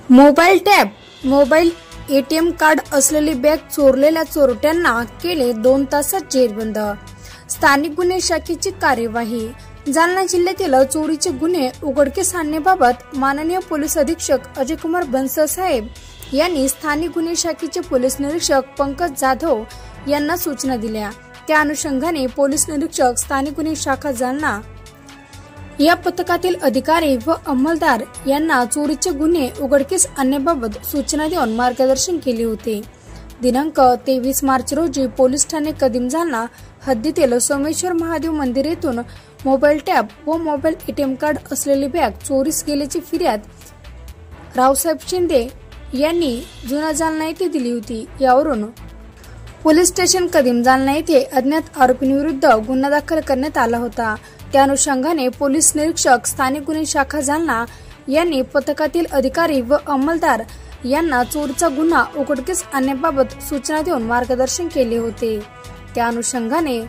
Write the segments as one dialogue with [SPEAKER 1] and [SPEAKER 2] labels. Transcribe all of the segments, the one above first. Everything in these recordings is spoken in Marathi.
[SPEAKER 1] Mobile tab, mobile ATM card असलेली बॅग चोरलेल्या चोरट्यांना केले 2 तासात जेरबंद। स्थानिक गुन्हे शाखेची कार्यवाही। जालना जिल्ह्यातील चोरीचे गुन्हे उघडकीस आणण्याबाबत माननीय पोलीस अधीक्षक अजय कुमार बन्सल साहेब यांनी स्थानिक गुन्हे शाखेचे पोलीस निरीक्षक पंकज जाधव यांना सूचना दिल्या। त्या अनुषंगाने पोलीस निरीक्षक स्थानिक गुन्हे शाखा जालना या पथकातील अधिकारी व अंमलदार यांना चोरीचे गुन्हे उघडकीस आणण्याबाबत सूचना देऊन मार्गदर्शन केले होते। दिनांक 23 मार्च रोजी पोलीस ठाणे कदीम जालना हद्दीतील सोमेश्वर महादेव मंदिर येथून मोबाईल टॅब व मोबाईल एटीएम कार्ड असलेली बॅग चोरीस गेल्याची फिर्याद रावसाहेब शिंदे यांनी जुना जालना येथे दिली होती। यावरून पोलीस स्टेशन कदीम जालना येथे अज्ञात आरोपींविरुद्ध गुन्हा दाखल करण्यात आला होता। त्या अनुषंगाने पोलीस निरीक्षक स्थानिक गुन्हे शाखा जालना यांनी पथकातील अधिकारी व अंमलदार यांना चोरीचा गुन्हा उघडकीस आणण्याबाबत सूचना देऊन मार्गदर्शन केले होते। त्या अनुषंगाने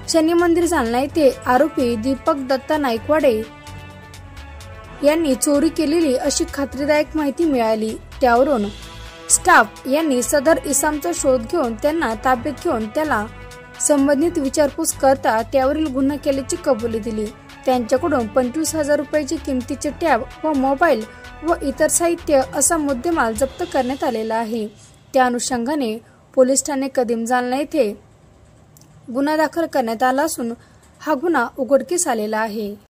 [SPEAKER 1] शनी मंदिर जालना येथे आरोपी दीपक दत्ता नाईकवाडे यांनी चोरी केलेली अशी खात्रीदायक माहिती मिळाली। त्यावरून स्टाफ यांनी सदर इसामचा शोध घेऊन त्यांना ताब्यात घेऊन त्याला संबंधित विचारपूस करता त्यावरील गुन्हा केल्याची कबुली दिली। त्यांच्याकडून 25,000 रुपयाची किमतीचे टॅब व मोबाईल व इतर साहित्य असा मुद्देमाल जप्त करण्यात आलेला आहे। त्या अनुषंगाने पोलीस ठाणे कदीम जालना येथे गुन्हा दाखल करण्यात आला असून हा गुन्हा उघडकीस आलेला आहे।